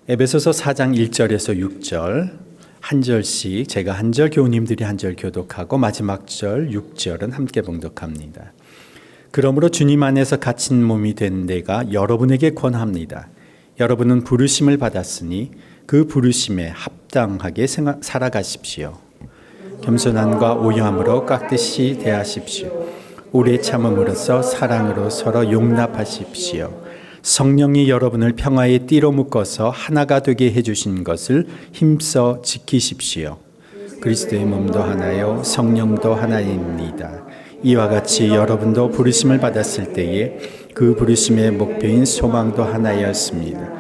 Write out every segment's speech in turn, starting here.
에베소서 4장 1절에서 6절 한 절씩 제가 한 절, 교우님들이 한 절 교독하고 마지막 절 6절은 함께 봉독합니다. 그러므로 주님 안에서 갇힌 몸이 된 내가 여러분에게 권합니다. 여러분은 부르심을 받았으니 그 부르심에 합당하게 살아가십시오. 겸손함과 오유함으로 깍듯이 대하십시오. 오래 참음으로써 사랑으로 서로 용납하십시오. 성령이 여러분을 평화의 띠로 묶어서 하나가 되게 해주신 것을 힘써 지키십시오. 그리스도의 몸도 하나요 성령도 하나입니다. 이와 같이 여러분도 부르심을 받았을 때에 그 부르심의 목표인 소망도 하나였습니다.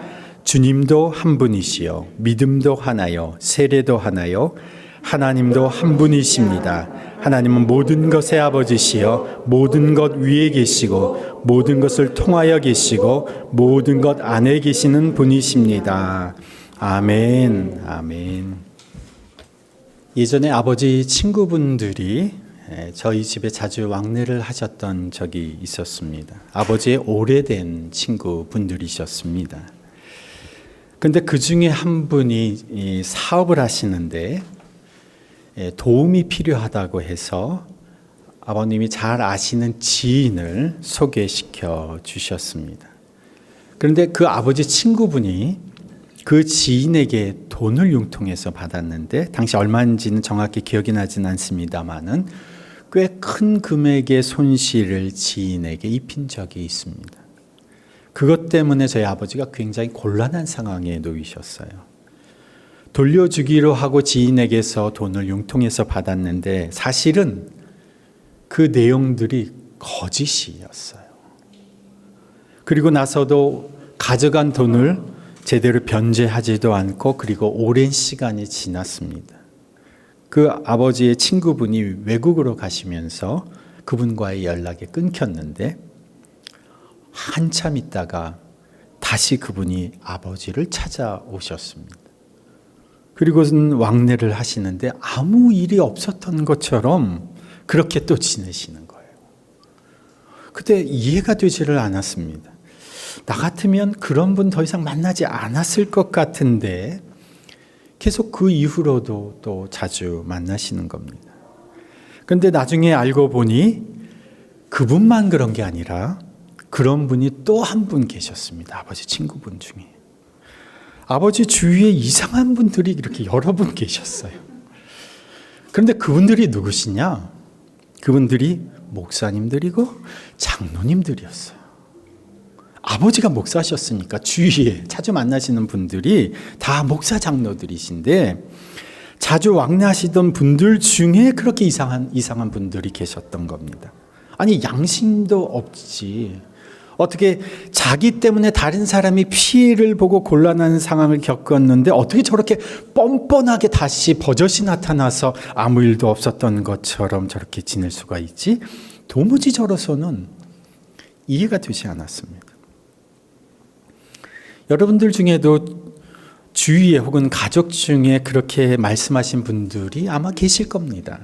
주님도 한 분이시요 믿음도 하나요 세례도 하나요 하나님도 한 분이십니다. 하나님은 모든 것의 아버지시여 모든 것 위에 계시고 모든 것을 통하여 계시고 모든 것 안에 계시는 분이십니다. 아멘. 아멘. 예전에 아버지 친구분들이 저희 집에 자주 왕래를 하셨던 적이 있었습니다. 아버지의 오래된 친구분들이셨습니다. 근데 그 중에 한 분이 사업을 하시는데 도움이 필요하다고 해서 아버님이 잘 아시는 지인을 소개시켜 주셨습니다. 그런데 그 아버지 친구분이 그 지인에게 돈을 융통해서 받았는데 당시 얼마인지는 정확히 기억이 나진 않습니다만은 꽤 큰 금액의 손실을 지인에게 입힌 적이 있습니다. 그것 때문에 저희 아버지가 굉장히 곤란한 상황에 놓이셨어요. 돌려주기로 하고 지인에게서 돈을 융통해서 받았는데 사실은 그 내용들이 거짓이었어요. 그리고 나서도 가져간 돈을 제대로 변제하지도 않고 그리고 오랜 시간이 지났습니다. 그 아버지의 친구분이 외국으로 가시면서 그분과의 연락이 끊겼는데 한참 있다가 다시 그분이 아버지를 찾아오셨습니다. 그리고는 왕래를 하시는데 아무 일이 없었던 것처럼 그렇게 또 지내시는 거예요. 그때 이해가 되지를 않았습니다. 나 같으면 그런 분 더 이상 만나지 않았을 것 같은데 계속 그 이후로도 또 자주 만나시는 겁니다. 그런데 나중에 알고 보니 그분만 그런 게 아니라 그런 분이 또 한 분 계셨습니다. 아버지 친구분 중에. 아버지 주위에 이상한 분들이 이렇게 여러 분 계셨어요. 그런데 그분들이 누구시냐? 그분들이 목사님들이고 장로님들이었어요. 아버지가 목사셨으니까 주위에 자주 만나시는 분들이 다 목사 장로들이신데 자주 왕래하시던 분들 중에 그렇게 이상한 분들이 계셨던 겁니다. 아니 양심도 없지. 어떻게 자기 때문에 다른 사람이 피해를 보고 곤란한 상황을 겪었는데 어떻게 저렇게 뻔뻔하게 다시 버젓이 나타나서 아무 일도 없었던 것처럼 저렇게 지낼 수가 있지? 도무지 저로서는 이해가 되지 않았습니다. 여러분들 중에도 주위에 혹은 가족 중에 그렇게 말씀하신 분들이 아마 계실 겁니다.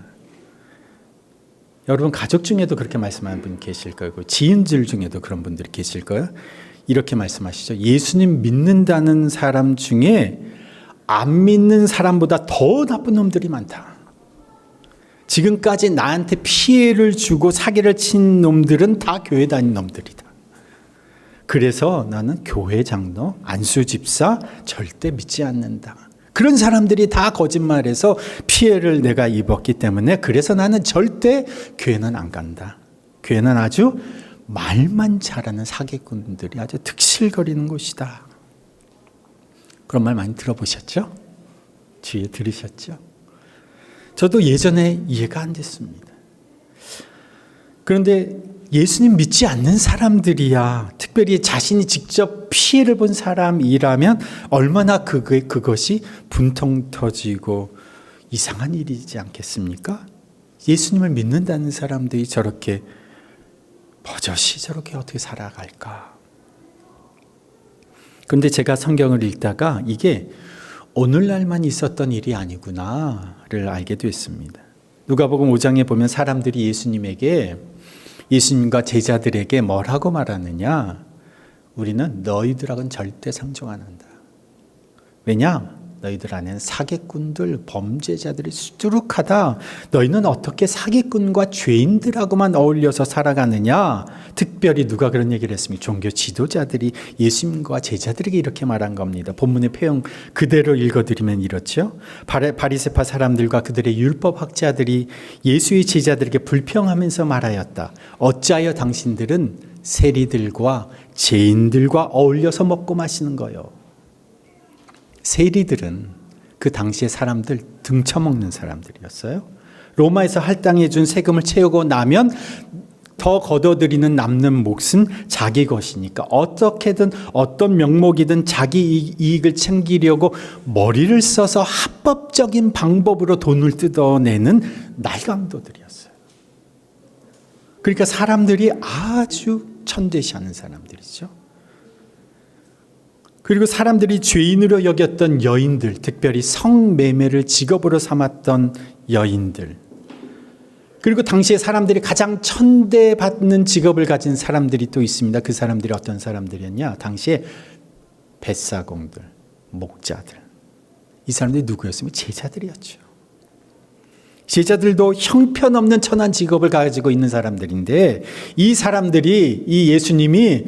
여러분 가족 중에도 그렇게 말씀하는 분 계실 거고 지인들 중에도 그런 분들이 계실 거예요. 이렇게 말씀하시죠. 예수님 믿는다는 사람 중에 안 믿는 사람보다 더 나쁜 놈들이 많다. 지금까지 나한테 피해를 주고 사기를 친 놈들은 다 교회 다닌 놈들이다. 그래서 나는 교회 장로, 안수 집사 절대 믿지 않는다. 그런 사람들이 다 거짓말해서 피해를 내가 입었기 때문에 그래서 나는 절대 교회는 안 간다. 교회는 아주 말만 잘하는 사기꾼들이 아주 득실거리는 곳이다. 그런 말 많이 들어보셨죠? 주위에 들으셨죠? 저도 예전에 이해가 안 됐습니다. 그런데 예수님 믿지 않는 사람들이야 특별히 자신이 직접 피해를 본 사람이라면 얼마나 그것이 분통 터지고 이상한 일이지 않겠습니까? 예수님을 믿는다는 사람들이 저렇게 버젓이 저렇게 어떻게 살아갈까? 그런데 제가 성경을 읽다가 이게 오늘날만 있었던 일이 아니구나를 알게 됐습니다. 누가복음 5장에 보면 사람들이 예수님과 제자들에게 뭐라고 말하느냐? 우리는 너희들하고는 절대 상종 안 한다. 왜냐? 너희들 안에는 사기꾼들, 범죄자들이 수두룩하다. 너희는 어떻게 사기꾼과 죄인들하고만 어울려서 살아가느냐? 특별히 누가 그런 얘기를 했습니까? 종교 지도자들이 예수님과 제자들에게 이렇게 말한 겁니다. 본문의 표현 그대로 읽어드리면 이렇죠. 바리새파 사람들과 그들의 율법학자들이 예수의 제자들에게 불평하면서 말하였다. 어찌하여 당신들은 세리들과 죄인들과 어울려서 먹고 마시는 거요? 세리들은 그 당시의 사람들 등쳐먹는 사람들이었어요. 로마에서 할당해 준 세금을 채우고 나면 더 걷어들이는 남는 몫은 자기 것이니까 어떻게든 어떤 명목이든 자기 이익을 챙기려고 머리를 써서 합법적인 방법으로 돈을 뜯어내는 날강도들이었어요. 그러니까 사람들이 아주 천대시하는 사람들이죠. 그리고 사람들이 죄인으로 여겼던 여인들, 특별히 성매매를 직업으로 삼았던 여인들, 그리고 당시에 사람들이 가장 천대받는 직업을 가진 사람들이 또 있습니다. 그 사람들이 어떤 사람들이었냐? 당시에 뱃사공들, 목자들. 이 사람들이 누구였습니까? 제자들이었죠. 제자들도 형편없는 천한 직업을 가지고 있는 사람들인데, 이 사람들이, 이 예수님이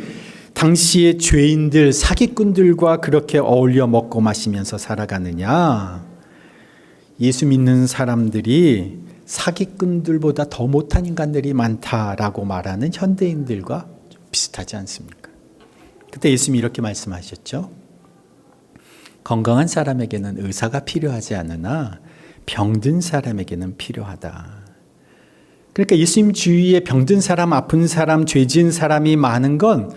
당시의 죄인들, 사기꾼들과 그렇게 어울려 먹고 마시면서 살아가느냐? 예수 믿는 사람들이 사기꾼들보다 더 못한 인간들이 많다라고 말하는 현대인들과 좀 비슷하지 않습니까? 그때 예수님이 이렇게 말씀하셨죠. 건강한 사람에게는 의사가 필요하지 않으나 병든 사람에게는 필요하다. 그러니까 예수님 주위에 병든 사람, 아픈 사람, 죄 지은 사람이 많은 건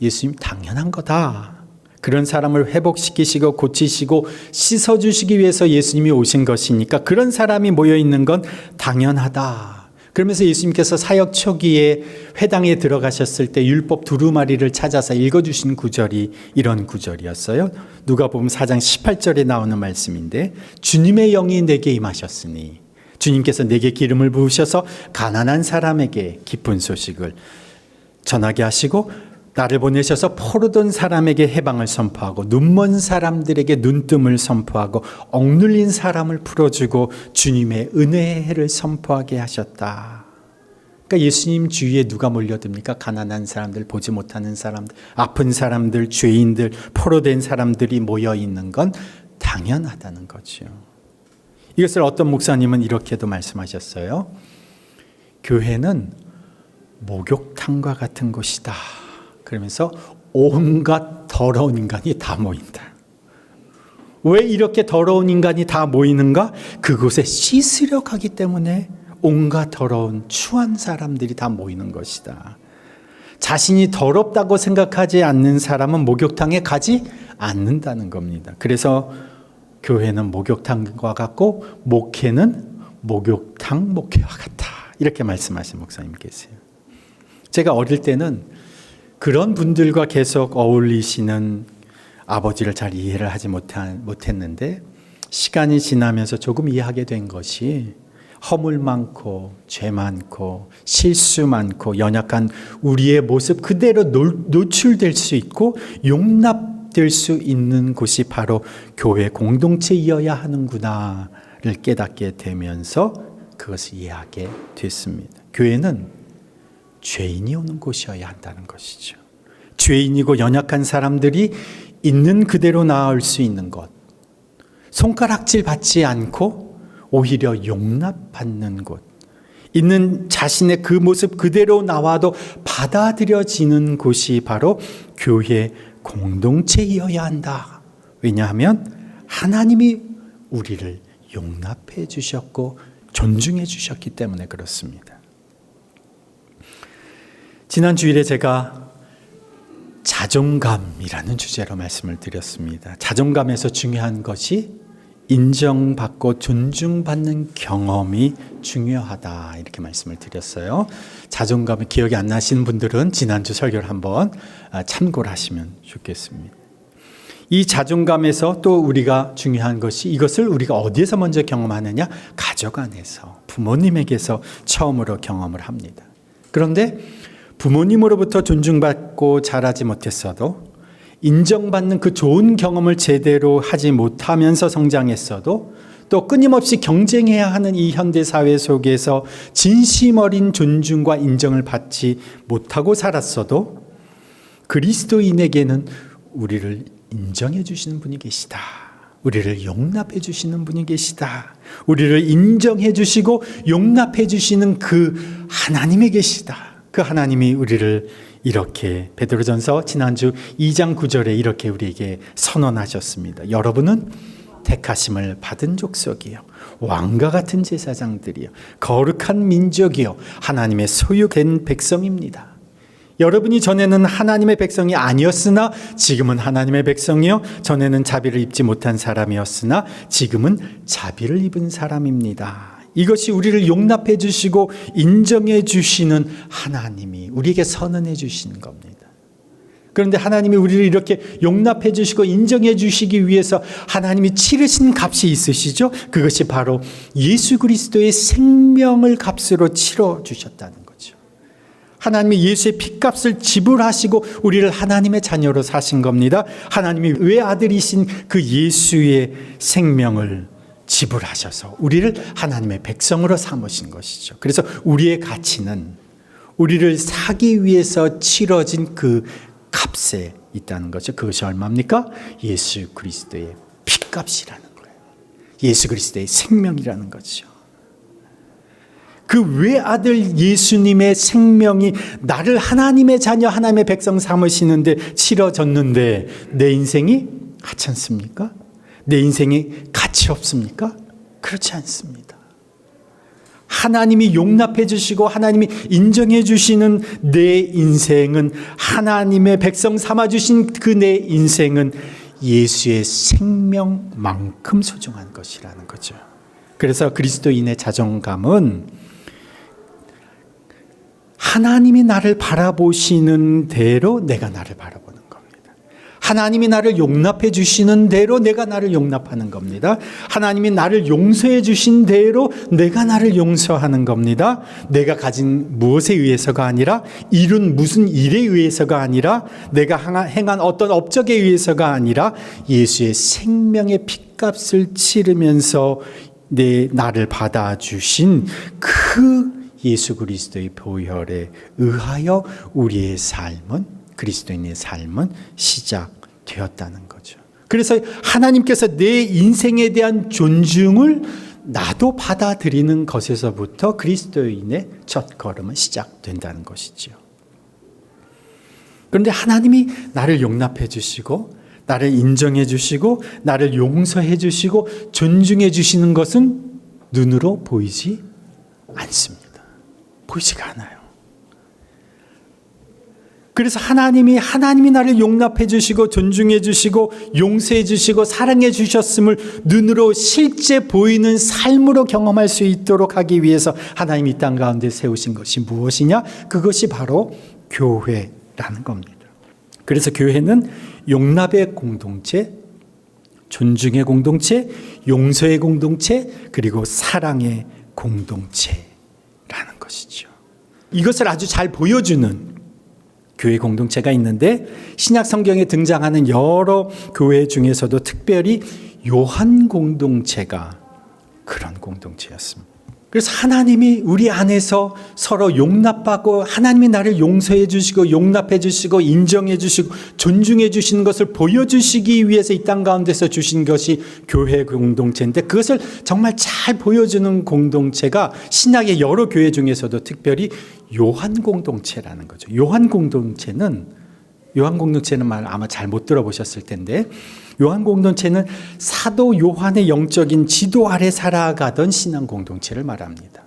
예수님 당연한 거다. 그런 사람을 회복시키시고 고치시고 씻어주시기 위해서 예수님이 오신 것이니까 그런 사람이 모여있는 건 당연하다. 그러면서 예수님께서 사역 초기에 회당에 들어가셨을 때 율법 두루마리를 찾아서 읽어주신 구절이 이런 구절이었어요. 누가복음 4장 18절에 나오는 말씀인데, 주님의 영이 내게 임하셨으니 주님께서 내게 기름을 부으셔서 가난한 사람에게 기쁜 소식을 전하게 하시고 나를 보내셔서 포로된 사람에게 해방을 선포하고 눈먼 사람들에게 눈뜸을 선포하고 억눌린 사람을 풀어주고 주님의 은혜의 해를 선포하게 하셨다. 그러니까 예수님 주위에 누가 몰려듭니까? 가난한 사람들, 보지 못하는 사람들, 아픈 사람들, 죄인들, 포로된 사람들이 모여있는 건 당연하다는 거죠. 이것을 어떤 목사님은 이렇게도 말씀하셨어요. 교회는 목욕탕과 같은 곳이다. 그러면서 온갖 더러운 인간이 다 모인다. 왜 이렇게 더러운 인간이 다 모이는가? 그곳에 씻으려 가기 때문에 온갖 더러운 추한 사람들이 다 모이는 것이다. 자신이 더럽다고 생각하지 않는 사람은 목욕탕에 가지 않는다는 겁니다. 그래서 교회는 목욕탕과 같고 목회는 목욕탕 목회와 같다. 이렇게 말씀하신 목사님 계세요. 제가 어릴 때는 그런 분들과 계속 어울리시는 아버지를 잘 이해를 하지 못했는데 시간이 지나면서 조금 이해하게 된 것이 허물 많고 죄 많고 실수 많고 연약한 우리의 모습 그대로 노출될 수 있고 용납될 수 있는 곳이 바로 교회 공동체이어야 하는구나를 깨닫게 되면서 그것을 이해하게 됐습니다. 교회는 죄인이 오는 곳이어야 한다는 것이죠. 죄인이고 연약한 사람들이 있는 그대로 나올 수 있는 것, 손가락질 받지 않고 오히려 용납받는 곳, 있는 자신의 그 모습 그대로 나와도 받아들여지는 곳이 바로 교회 공동체이어야 한다. 왜냐하면 하나님이 우리를 용납해 주셨고 존중해 주셨기 때문에 그렇습니다. 지난 주일에 제가 자존감이라는 주제로 말씀을 드렸습니다. 자존감에서 중요한 것이 인정받고 존중받는 경험이 중요하다 이렇게 말씀을 드렸어요. 자존감이 기억이 안 나시는 분들은 지난주 설교를 한번 참고를 하시면 좋겠습니다. 이 자존감에서 또 우리가 중요한 것이 이것을 우리가 어디에서 먼저 경험하느냐? 가족 안에서 부모님에게서 처음으로 경험을 합니다. 그런데 부모님으로부터 존중받고 자라지 못했어도 인정받는 그 좋은 경험을 제대로 하지 못하면서 성장했어도 또 끊임없이 경쟁해야 하는 이 현대 사회 속에서 진심 어린 존중과 인정을 받지 못하고 살았어도 그리스도인에게는 우리를 인정해 주시는 분이 계시다. 우리를 용납해 주시는 분이 계시다. 우리를 인정해 주시고 용납해 주시는 그 하나님이 계시다. 그 하나님이 우리를 이렇게 베드로전서 지난주 2장 9절에 이렇게 우리에게 선언하셨습니다. 여러분은 택하심을 받은 족속이요, 왕과 같은 제사장들이요, 거룩한 민족이요, 하나님의 소유된 백성입니다. 여러분이 전에는 하나님의 백성이 아니었으나 지금은 하나님의 백성이요, 전에는 자비를 입지 못한 사람이었으나 지금은 자비를 입은 사람입니다. 이것이 우리를 용납해 주시고 인정해 주시는 하나님이 우리에게 선언해 주신 겁니다. 그런데 하나님이 우리를 이렇게 용납해 주시고 인정해 주시기 위해서 하나님이 치르신 값이 있으시죠? 그것이 바로 예수 그리스도의 생명을 값으로 치러 주셨다는 거죠. 하나님이 예수의 피값을 지불하시고 우리를 하나님의 자녀로 사신 겁니다. 하나님이 외아들이신 그 예수의 생명을 지불하셔서 우리를 하나님의 백성으로 삼으신 것이죠. 그래서 우리의 가치는 우리를 사기 위해서 치러진 그 값에 있다는 거죠. 그것이 얼마입니까? 예수 그리스도의 피값이라는 거예요. 예수 그리스도의 생명이라는 거죠. 그 외아들 예수님의 생명이 나를 하나님의 자녀, 하나님의 백성 삼으시는데 치러졌는데 내 인생이 하찮습니까? 내 인생이 가치 없습니까? 그렇지 않습니다. 하나님이 용납해 주시고 하나님이 인정해 주시는 내 인생은, 하나님의 백성 삼아 주신 그 내 인생은 예수의 생명만큼 소중한 것이라는 거죠. 그래서 그리스도인의 자존감은 하나님이 나를 바라보시는 대로 내가 나를 바라보는 겁니다. 하나님이 나를 용납해 주시는 대로 내가 나를 용납하는 겁니다. 하나님이 나를 용서해 주신 대로 내가 나를 용서하는 겁니다. 내가 가진 무엇에 의해서가 아니라, 이룬 무슨 일에 의해서가 아니라, 내가 행한 어떤 업적에 의해서가 아니라 예수의 생명의 핏값을 치르면서 나를 받아주신 그 예수 그리스도의 보혈에 의하여 우리의 삶은, 그리스도인의 삶은 시작되었다는 거죠. 그래서 하나님께서 내 인생에 대한 존중을 나도 받아들이는 것에서부터 그리스도인의 첫 걸음은 시작된다는 것이죠. 그런데 하나님이 나를 용납해 주시고 나를 인정해 주시고 나를 용서해 주시고 존중해 주시는 것은 눈으로 보이지 않습니다. 보이지가 않아요. 그래서 하나님이 나를 용납해 주시고 존중해 주시고 용서해 주시고 사랑해 주셨음을 눈으로 실제 보이는 삶으로 경험할 수 있도록 하기 위해서 하나님이 이 땅 가운데 세우신 것이 무엇이냐? 그것이 바로 교회라는 겁니다. 그래서 교회는 용납의 공동체, 존중의 공동체, 용서의 공동체, 그리고 사랑의 공동체라는 것이죠. 이것을 아주 잘 보여주는 교회 공동체가 있는데, 신약 성경에 등장하는 여러 교회 중에서도 특별히 요한 공동체가 그런 공동체였습니다. 그래서 하나님이 우리 안에서 서로 용납하고 하나님이 나를 용서해 주시고 용납해 주시고 인정해 주시고 존중해 주시는 것을 보여주시기 위해서 이 땅 가운데서 주신 것이 교회 공동체인데, 그것을 정말 잘 보여주는 공동체가 신약의 여러 교회 중에서도 특별히 요한 공동체라는 거죠. 요한 공동체는 말 아마 잘 못 들어보셨을 텐데, 요한 공동체는 사도 요한의 영적인 지도 아래 살아가던 신앙 공동체를 말합니다.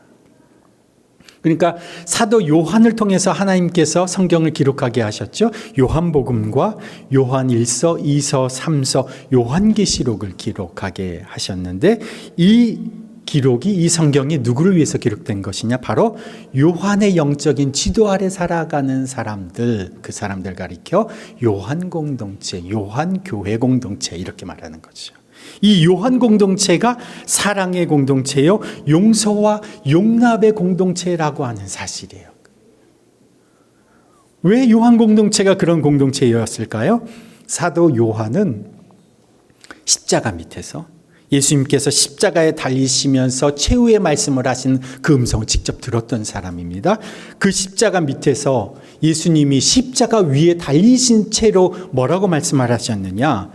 그러니까 사도 요한을 통해서 하나님께서 성경을 기록하게 하셨죠. 요한복음과 요한 1서, 2서, 3서, 요한계시록을 기록하게 하셨는데, 이 성경이 누구를 위해서 기록된 것이냐? 바로 요한의 영적인 지도 아래 살아가는 사람들, 그 사람들 가리켜 요한 공동체, 요한 교회 공동체 이렇게 말하는 거죠. 이 요한 공동체가 사랑의 공동체요, 용서와 용납의 공동체라고 하는 사실이에요. 왜 요한 공동체가 그런 공동체였을까요? 사도 요한은 십자가 밑에서 예수님께서 십자가에 달리시면서 최후의 말씀을 하신 그 음성을 직접 들었던 사람입니다. 그 십자가 밑에서 예수님이 십자가 위에 달리신 채로 뭐라고 말씀을 하셨느냐?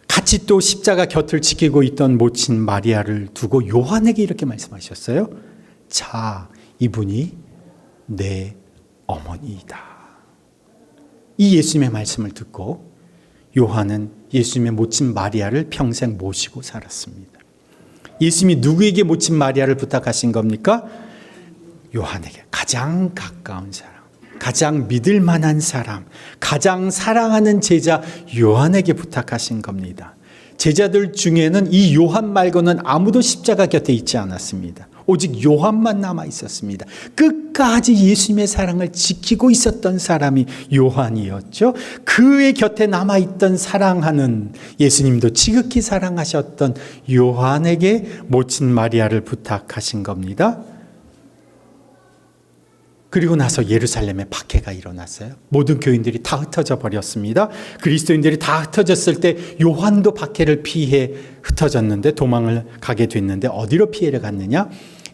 같이 또 십자가 곁을 지키고 있던 모친 마리아를 두고 요한에게 이렇게 말씀하셨어요. 자, 이분이 내 어머니이다. 이 예수님의 말씀을 듣고 요한은 예수님의 모친 마리아를 평생 모시고 살았습니다. 예수님이 누구에게 모친 마리아를 부탁하신 겁니까? 요한에게, 가장 가까운 사람, 가장 믿을 만한 사람, 가장 사랑하는 제자 요한에게 부탁하신 겁니다. 제자들 중에는 이 요한 말고는 아무도 십자가 곁에 있지 않았습니다. 오직 요한만 남아 있었습니다. 끝까지 예수님의 사랑을 지키고 있었던 사람이 요한이었죠. 그의 곁에 남아 있던 사랑하는, 예수님도 지극히 사랑하셨던 요한에게 모친 마리아를 부탁하신 겁니다. 그리고 나서 예루살렘에 박해가 일어났어요. 모든 교인들이 다 흩어져 버렸습니다. 그리스도인들이 다 흩어졌을 때 요한도 박해를 피해 흩어졌는데, 도망을 가게 됐는데 어디로 피해를 갔느냐?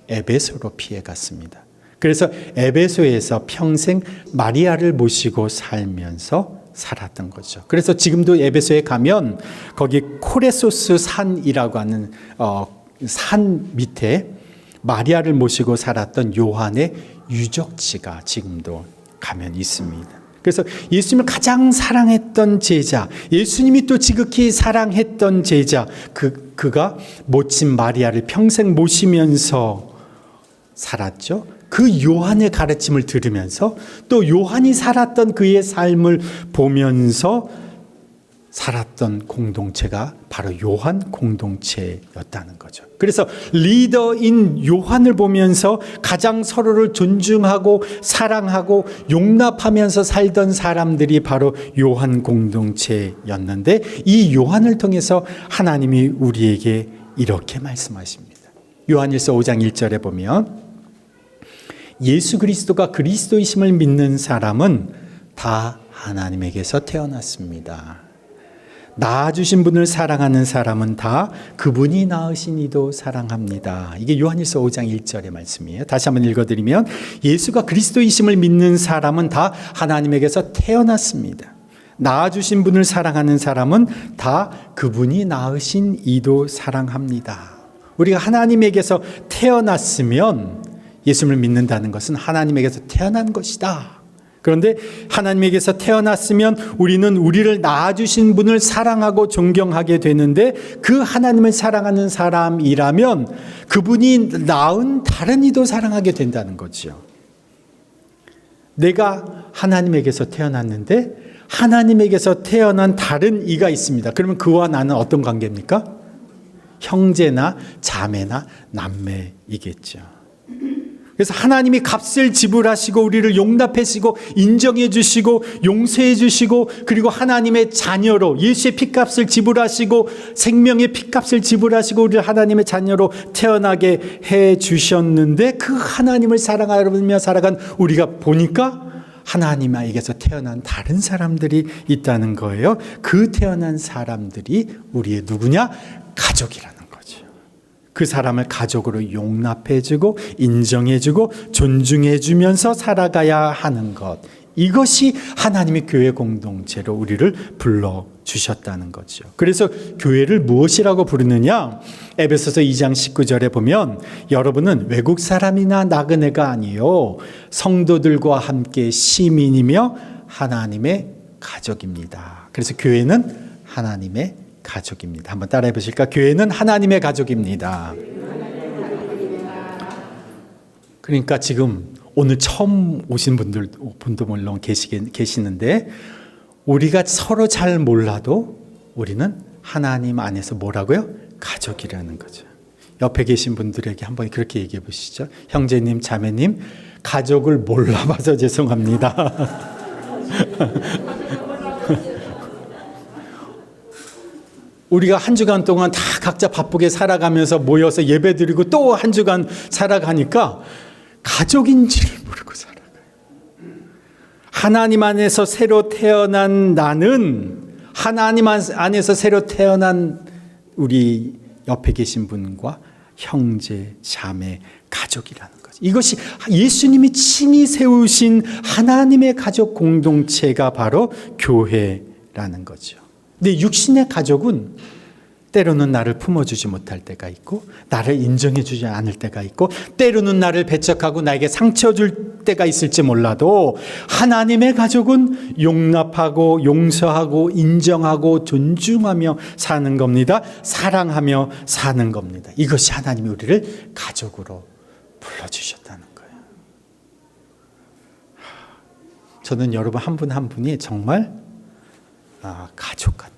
에베소로 피해 갔습니다. 그래서 에베소에서 평생 마리아를 모시고 살면서 살았던 거죠. 그래서 지금도 에베소에 가면 거기 코레소스 산이라고 하는 산 밑에 마리아를 모시고 살았던 요한의 유적지가 지금도 가면 있습니다. 그래서 예수님을 가장 사랑했던 제자, 예수님이 또 지극히 사랑했던 제자, 그가 모친 마리아를 평생 모시면서 살았죠. 그 요한의 가르침을 들으면서 또 요한이 살았던 그의 삶을 보면서 살았던 공동체가 바로 요한 공동체였다는 거죠. 그래서 리더인 요한을 보면서 가장 서로를 존중하고 사랑하고 용납하면서 살던 사람들이 바로 요한 공동체였는데, 이 요한을 통해서 하나님이 우리에게 이렇게 말씀하십니다. 요한일서 5장 1절에 보면 예수 그리스도가 그리스도이심을 믿는 사람은 다 하나님에게서 태어났습니다. 낳아주신 분을 사랑하는 사람은 다 그분이 낳으신 이도 사랑합니다. 이게 요한일서 5장 1절의 말씀이에요. 다시 한번 읽어드리면 예수가 그리스도이심을 믿는 사람은 다 하나님에게서 태어났습니다. 낳아주신 분을 사랑하는 사람은 다 그분이 낳으신 이도 사랑합니다. 우리가 하나님에게서 태어났으면 예수님을 믿는다는 것은 하나님에게서 태어난 것이다. 그런데 하나님에게서 태어났으면 우리는 우리를 낳아주신 분을 사랑하고 존경하게 되는데, 그 하나님을 사랑하는 사람이라면 그분이 낳은 다른 이도 사랑하게 된다는 거죠. 내가 하나님에게서 태어났는데 하나님에게서 태어난 다른 이가 있습니다. 그러면 그와 나는 어떤 관계입니까? 형제나 자매나 남매이겠죠. 그래서 하나님이 값을 지불하시고 우리를 용납하시고 인정해 주시고 용서해 주시고, 그리고 하나님의 자녀로 예수의 피값을 지불하시고 생명의 피값을 지불하시고 우리를 하나님의 자녀로 태어나게 해 주셨는데, 그 하나님을 사랑하며 살아간 우리가 보니까 하나님에게서 태어난 다른 사람들이 있다는 거예요. 그 태어난 사람들이 우리의 누구냐? 가족이라는 거죠. 그 사람을 가족으로 용납해주고 인정해주고 존중해주면서 살아가야 하는 것, 이것이 하나님의 교회 공동체로 우리를 불러주셨다는 거죠. 그래서 교회를 무엇이라고 부르느냐? 에베소서 2장 19절에 보면 여러분은 외국 사람이나 나그네가 아니요 성도들과 함께 시민이며 하나님의 가족입니다. 그래서 교회는 하나님의 가족입니다. 한번 따라해 보실까? 교회는 하나님의 가족입니다. 그러니까 지금 오늘 처음 오신 분도 물론 계시는데, 우리가 서로 잘 몰라도 우리는 하나님 안에서 뭐라고요? 가족이라는 거죠. 옆에 계신 분들에게 한번 그렇게 얘기해 보시죠. 형제님, 자매님, 가족을 몰라봐서 죄송합니다. 우리가 한 주간 동안 다 각자 바쁘게 살아가면서 모여서 예배드리고 또 한 주간 살아가니까 가족인지를 모르고 살아가요. 하나님 안에서 새로 태어난 나는 하나님 안에서 새로 태어난 우리 옆에 계신 분과 형제, 자매, 가족이라는 거죠. 이것이 예수님이 친히 세우신 하나님의 가족 공동체가 바로 교회라는 거죠. 근데 육신의 가족은 때로는 나를 품어주지 못할 때가 있고, 나를 인정해주지 않을 때가 있고, 때로는 나를 배척하고 나에게 상처 줄 때가 있을지 몰라도 하나님의 가족은 용납하고 용서하고 인정하고 존중하며 사는 겁니다. 사랑하며 사는 겁니다. 이것이 하나님이 우리를 가족으로 불러주셨다는 거예요. 저는 여러분 한 분 한 분이 정말 가족 같아요.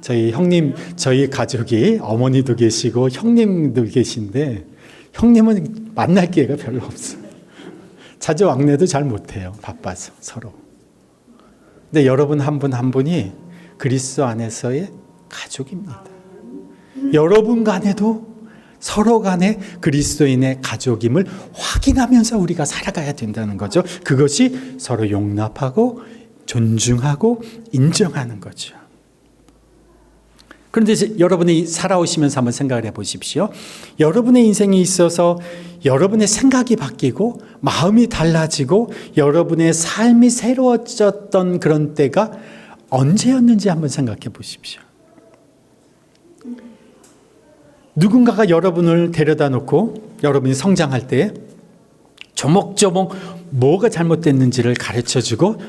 저희 형님, 저희 가족이 어머니도 계시고 형님도 계신데, 형님은 만날 기회가 별로 없어요. 자주 왕래도 잘 못해요. 바빠서 서로. 근데 여러분 한 분 한 분이 그리스도 안에서의 가족입니다. 여러분 간에도 서로 간에 그리스도인의 가족임을 확인하면서 우리가 살아가야 된다는 거죠. 그것이 서로 용납하고 존중하고 인정하는 거죠. 그런데 여러분이 살아오시면서 한번 생각을 해보십시오. 여러분의 인생에 있어서 여러분의 생각이 바뀌고 마음이 달라지고 여러분의 삶이 새로워졌던 그런 때가 언제였는지 한번 생각해 보십시오. 누군가가 여러분을 데려다 놓고 여러분이 성장할 때 조목조목 뭐가 잘못됐는지를 가르쳐주고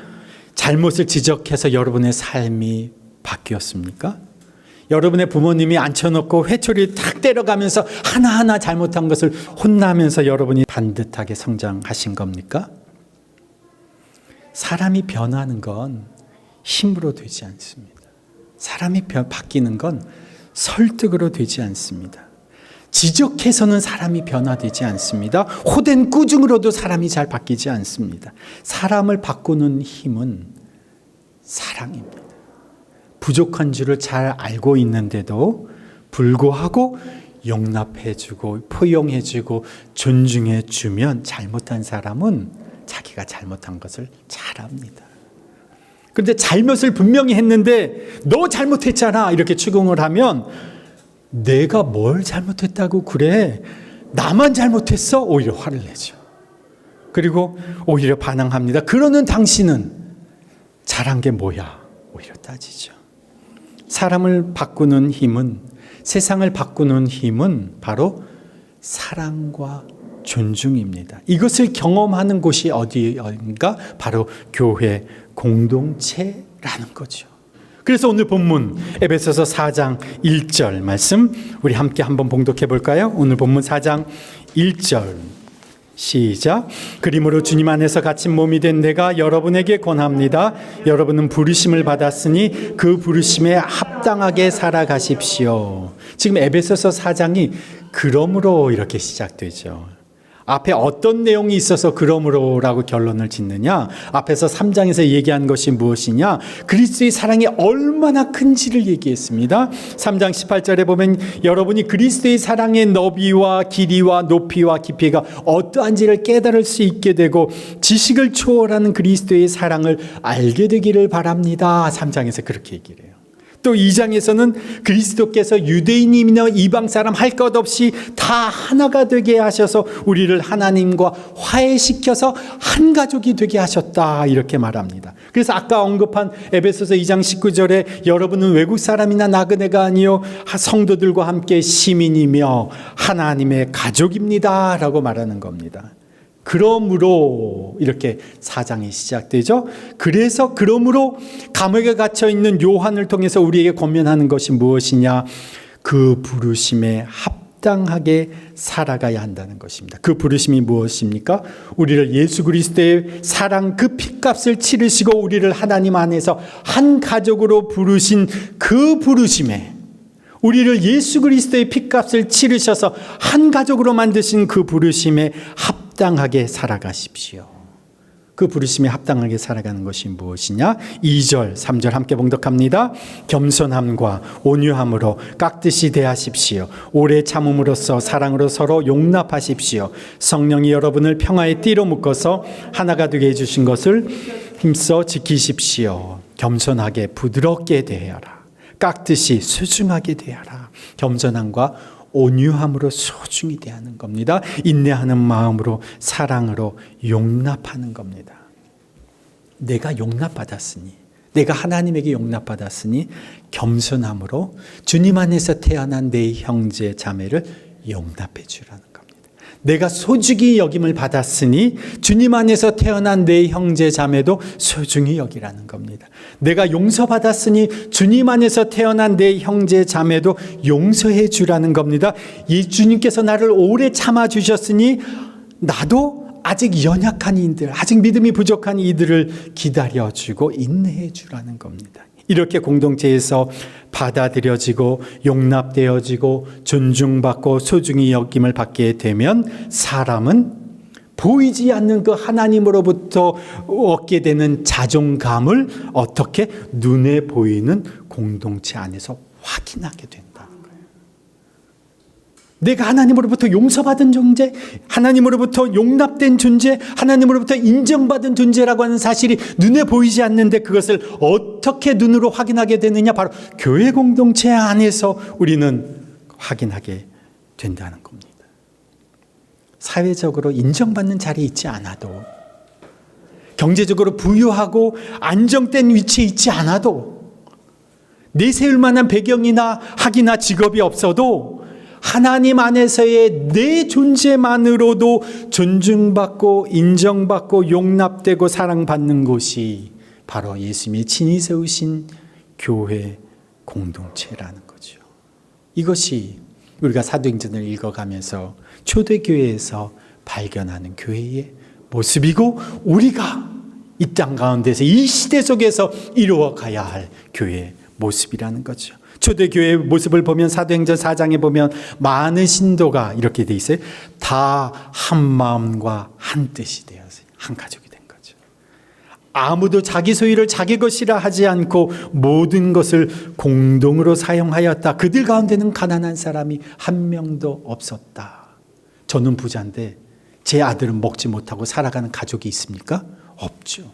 잘못을 지적해서 여러분의 삶이 바뀌었습니까? 여러분의 부모님이 앉혀놓고 회초리 탁 때려가면서 하나하나 잘못한 것을 혼나면서 여러분이 반듯하게 성장하신 겁니까? 사람이 변하는 건 힘으로 되지 않습니다. 사람이 바뀌는 건 설득으로 되지 않습니다. 지적해서는 사람이 변화되지 않습니다. 호된 꾸중으로도 사람이 잘 바뀌지 않습니다. 사람을 바꾸는 힘은 사랑입니다. 부족한 줄을 잘 알고 있는데도 불구하고 용납해주고 포용해주고 존중해주면 잘못한 사람은 자기가 잘못한 것을 잘 압니다. 그런데 잘못을 분명히 했는데 너 잘못했잖아 이렇게 추궁을 하면 내가 뭘 잘못했다고 그래? 나만 잘못했어? 오히려 화를 내죠. 그리고 오히려 반항합니다. 그러는 당신은 잘한 게 뭐야? 오히려 따지죠. 사람을 바꾸는 힘은, 세상을 바꾸는 힘은 바로 사랑과 존중입니다. 이것을 경험하는 곳이 어디인가? 바로 교회 공동체라는 거죠. 그래서 오늘 본문 에베소서 4장 1절 말씀 우리 함께 한번 봉독해 볼까요? 오늘 본문 4장 1절 시작. 그러므로 주님 안에서 갇힌 몸이 된 내가 여러분에게 권합니다. 여러분은 부르심을 받았으니 그 부르심에 합당하게 살아가십시오. 지금 에베소서 4장이 그러므로 이렇게 시작되죠. 앞에 어떤 내용이 있어서 그러므로라고 결론을 짓느냐? 앞에서 3장에서 얘기한 것이 무엇이냐? 그리스도의 사랑이 얼마나 큰지를 얘기했습니다. 3장 18절에 보면 여러분이 그리스도의 사랑의 너비와 길이와 높이와 깊이가 어떠한지를 깨달을 수 있게 되고 지식을 초월하는 그리스도의 사랑을 알게 되기를 바랍니다. 3장에서 그렇게 얘기를 해요. 또 2장에서는 그리스도께서 유대인이나 이방 사람 할 것 없이 다 하나가 되게 하셔서 우리를 하나님과 화해시켜서 한 가족이 되게 하셨다 이렇게 말합니다. 그래서 아까 언급한 에베소서 2장 19절에 여러분은 외국 사람이나 나그네가 아니요 성도들과 함께 시민이며 하나님의 가족입니다 라고 말하는 겁니다. 그러므로 이렇게 4장이 시작되죠. 그래서 그러므로 감옥에 갇혀 있는 요한을 통해서 우리에게 권면하는 것이 무엇이냐? 그 부르심에 합당하게 살아가야 한다는 것입니다. 그 부르심이 무엇입니까? 우리를 예수 그리스도의 사랑 그 핏값을 치르시고 우리를 하나님 안에서 한 가족으로 부르신 그 부르심에 우리를 예수 그리스도의 핏값을 치르셔서 한 가족으로 만드신 그 부르심에 합당하게 살아가십시오. 그 부르심에 합당하게 살아가는 것이 무엇이냐? 2절, 3절 함께 봉독합니다. 겸손함과 온유함으로 깍듯이 대하십시오. 오래 참음으로써 사랑으로 서로 용납하십시오. 성령이 여러분을 평화의 띠로 묶어서 하나가 되게 해주신 것을 힘써 지키십시오. 겸손하게 부드럽게 대하라. 깍듯이 소중하게 대하라. 겸손함과 온유함으로 소중히 대하는 겁니다. 인내하는 마음으로 사랑으로 용납하는 겁니다. 내가 용납받았으니, 내가 하나님에게 용납받았으니 겸손함으로 주님 안에서 태어난 내 형제 자매를 용납해 주라는 겁니다. 내가 소중히 여김을 받았으니 주님 안에서 태어난 내 형제 자매도 소중히 여기라는 겁니다. 내가 용서받았으니 주님 안에서 태어난 내 형제 자매도 용서해 주라는 겁니다. 이 주님께서 나를 오래 참아주셨으니 나도 아직 연약한 이들, 아직 믿음이 부족한 이들을 기다려주고 인내해 주라는 겁니다. 이렇게 공동체에서 받아들여지고 용납되어지고 존중받고 소중히 여김을 받게 되면 사람은 보이지 않는 그 하나님으로부터 얻게 되는 자존감을 어떻게 눈에 보이는 공동체 안에서 확인하게 된다는 거예요. 내가 하나님으로부터 용서받은 존재, 하나님으로부터 용납된 존재, 하나님으로부터 인정받은 존재라고 하는 사실이 눈에 보이지 않는데 그것을 어떻게 눈으로 확인하게 되느냐? 바로 교회 공동체 안에서 우리는 확인하게 된다는 겁니다. 사회적으로 인정받는 자리에 있지 않아도, 경제적으로 부유하고 안정된 위치에 있지 않아도, 내세울 만한 배경이나 학이나 직업이 없어도 하나님 안에서의 내 존재만으로도 존중받고 인정받고 용납되고 사랑받는 곳이 바로 예수님이 친히 세우신 교회 공동체라는 거죠. 이것이 우리가 사도행전을 읽어가면서 초대교회에서 발견하는 교회의 모습이고, 우리가 이 땅 가운데서 이 시대 속에서 이루어가야 할 교회의 모습이라는 거죠. 초대교회의 모습을 보면 사도행전 4장에 보면 많은 신도가 이렇게 돼 있어요. 다 한 마음과 한 뜻이 되어서 한 가족이 된 거죠. 아무도 자기 소유를 자기 것이라 하지 않고 모든 것을 공동으로 사용하였다. 그들 가운데는 가난한 사람이 한 명도 없었다. 저는 부자인데 제 아들은 먹지 못하고 살아가는 가족이 있습니까? 없죠.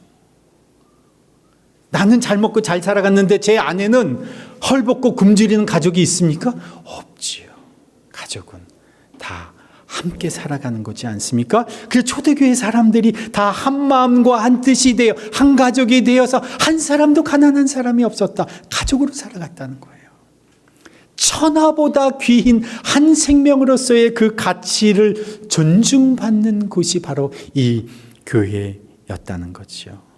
나는 잘 먹고 잘 살아갔는데 제 아내는 헐벗고 굶주리는 가족이 있습니까? 없지요. 가족은 다 함께 살아가는 거지 않습니까? 그 초대교회 사람들이 다 한 마음과 한 뜻이 되어 한 가족이 되어서 한 사람도 가난한 사람이 없었다. 가족으로 살아갔다는 거예요. 천하보다 귀한 한 생명으로서의 그 가치를 존중받는 곳이 바로 이 교회였다는 거죠.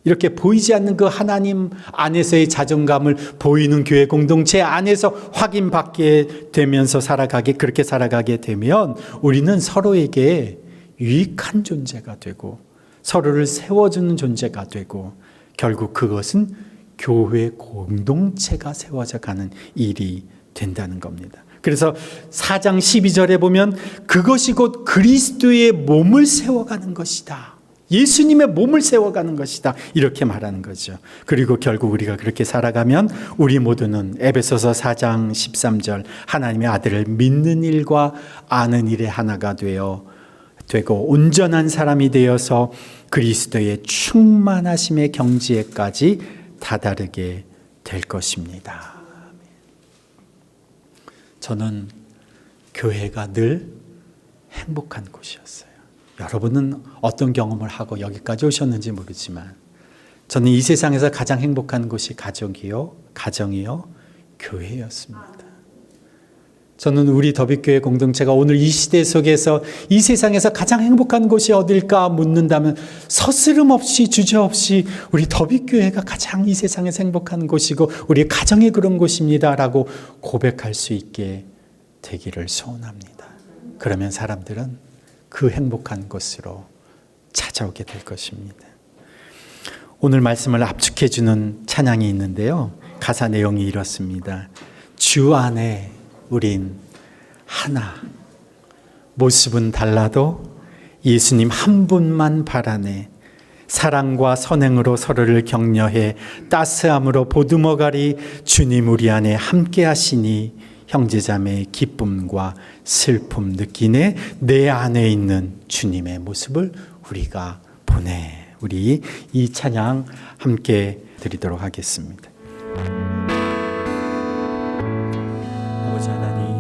이렇게 보이지 않는 그 하나님 안에서의 자존감을 보이는 교회 공동체 안에서 확인받게 되면서 그렇게 살아가게 되면 우리는 서로에게 유익한 존재가 되고 서로를 세워주는 존재가 되고, 결국 그것은 교회 공동체가 세워져 가는 일이 된다는 겁니다. 그래서 4장 12절에 보면 그것이 곧 그리스도의 몸을 세워가는 것이다. 예수님의 몸을 세워가는 것이다. 이렇게 말하는 거죠. 그리고 결국 우리가 그렇게 살아가면 우리 모두는 에베소서 4장 13절 하나님의 아들을 믿는 일과 아는 일의 하나가 되고 온전한 사람이 되어서 그리스도의 충만하심의 경지에까지 다다르게 될 것입니다. 저는 교회가 늘 행복한 곳이었어요. 여러분은 어떤 경험을 하고 여기까지 오셨는지 모르지만 저는 이 세상에서 가장 행복한 곳이 가정이요, 교회였습니다. 저는 우리 더비교회 공동체가 오늘 이 시대 속에서 이 세상에서 가장 행복한 곳이 어딜까 묻는다면 서스름 없이 주저없이 우리 더비교회가 가장 이 세상에서 행복한 곳이고 우리 가정이 그런 곳입니다라고 고백할 수 있게 되기를 소원합니다. 그러면 사람들은 그 행복한 곳으로 찾아오게 될 것입니다. 오늘 말씀을 압축해 주는 찬양이 있는데요. 가사 내용이 이렇습니다. 주 안에 우린 하나, 모습은 달라도 예수님 한 분만 바라네. 사랑과 선행으로 서로를 격려해 따스함으로 보듬어가리. 주님 우리 안에 함께 하시니 형제자매의 기쁨과 슬픔 느끼네. 내 안에 있는 주님의 모습을 우리가 보내. 우리 이 찬양 함께 드리도록 하겠습니다. 아버지 하나님,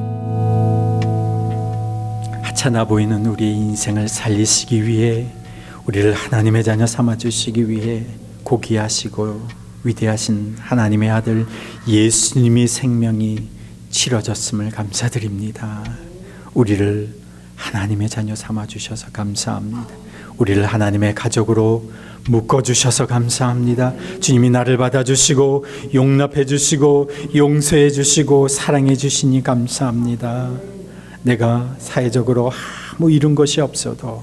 하찮아 보이는 우리의 인생을 살리시기 위해, 우리를 하나님의 자녀 삼아주시기 위해 고귀하시고 위대하신 하나님의 아들 예수님의 생명이 치러졌음을 감사드립니다. 우리를 하나님의 자녀 삼아주셔서 감사합니다. 우리를 하나님의 가족으로 묶어주셔서 감사합니다. 주님이 나를 받아주시고 용납해주시고 용서해주시고 사랑해주시니 감사합니다. 내가 사회적으로 아무 이룬 것이 없어도,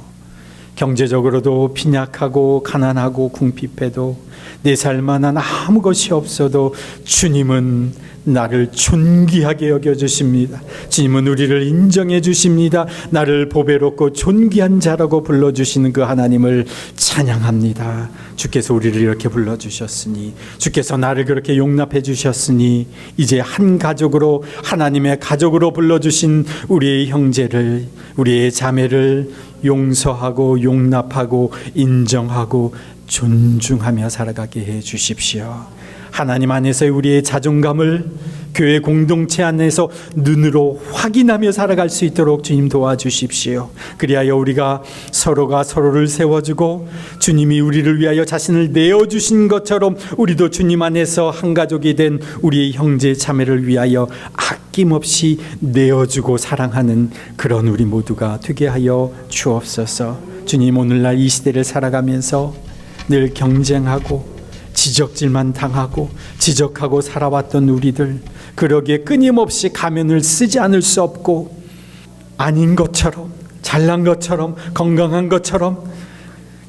경제적으로도 빈약하고 가난하고 궁핍해도, 내 살만한 아무 것이 없어도 주님은 나를 존귀하게 여겨주십니다. 주님은 우리를 인정해 주십니다. 나를 보배롭고 존귀한 자라고 불러주시는 그 하나님을 찬양합니다. 주께서 우리를 이렇게 불러주셨으니, 주께서 나를 그렇게 용납해 주셨으니, 이제 한 가족으로, 하나님의 가족으로 불러주신 우리의 형제를, 우리의 자매를 용서하고 용납하고 인정하고 존중하며 살아가게 해 주십시오. 하나님 안에서의 우리의 자존감을 교회 공동체 안에서 눈으로 확인하며 살아갈 수 있도록 주님 도와주십시오. 그리하여 우리가 서로가 서로를 세워주고, 주님이 우리를 위하여 자신을 내어주신 것처럼 우리도 주님 안에서 한 가족이 된 우리의 형제 자매를 위하여 아낌없이 내어주고 사랑하는 그런 우리 모두가 되게 하여 주옵소서. 주님, 오늘날 이 시대를 살아가면서 늘 경쟁하고 지적질만 당하고 지적하고 살아왔던 우리들, 그러기에 끊임없이 가면을 쓰지 않을 수 없고, 아닌 것처럼, 잘난 것처럼, 건강한 것처럼,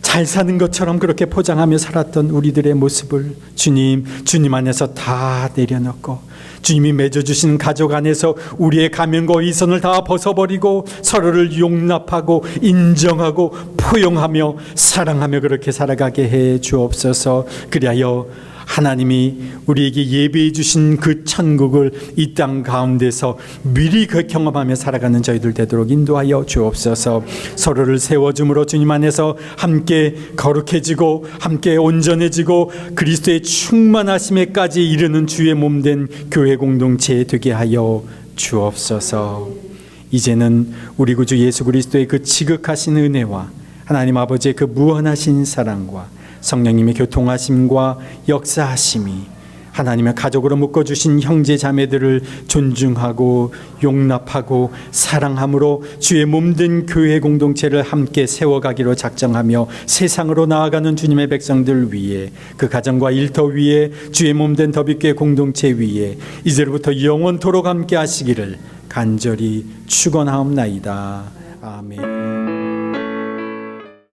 잘 사는 것처럼 그렇게 포장하며 살았던 우리들의 모습을 주님 안에서 다 내려놓고, 주님이 맺어주신 가족 안에서 우리의 가면과 이선을 다 벗어버리고 서로를 용납하고 인정하고 포용하며 사랑하며 그렇게 살아가게 해 주옵소서. 그리하여 하나님이 우리에게 예비해 주신 그 천국을 이 땅 가운데서 미리 그 경험하며 살아가는 저희들 되도록 인도하여 주옵소서. 서로를 세워줌으로 주님 안에서 함께 거룩해지고 함께 온전해지고 그리스도의 충만하심에까지 이르는 주의 몸된 교회 공동체 되게 하여 주옵소서. 이제는 우리 구주 예수 그리스도의 그 지극하신 은혜와 하나님 아버지의 그 무한하신 사랑과 성령님의 교통하심과 역사하심이, 하나님의 가족으로 묶어주신 형제 자매들을 존중하고 용납하고 사랑함으로 주의 몸된 교회 공동체를 함께 세워가기로 작정하며 세상으로 나아가는 주님의 백성들 위에, 그 가정과 일터 위에, 주의 몸된 더비교회 공동체 위에 이제로부터 영원토록 함께 하시기를 간절히 축원하옵나이다. 아멘.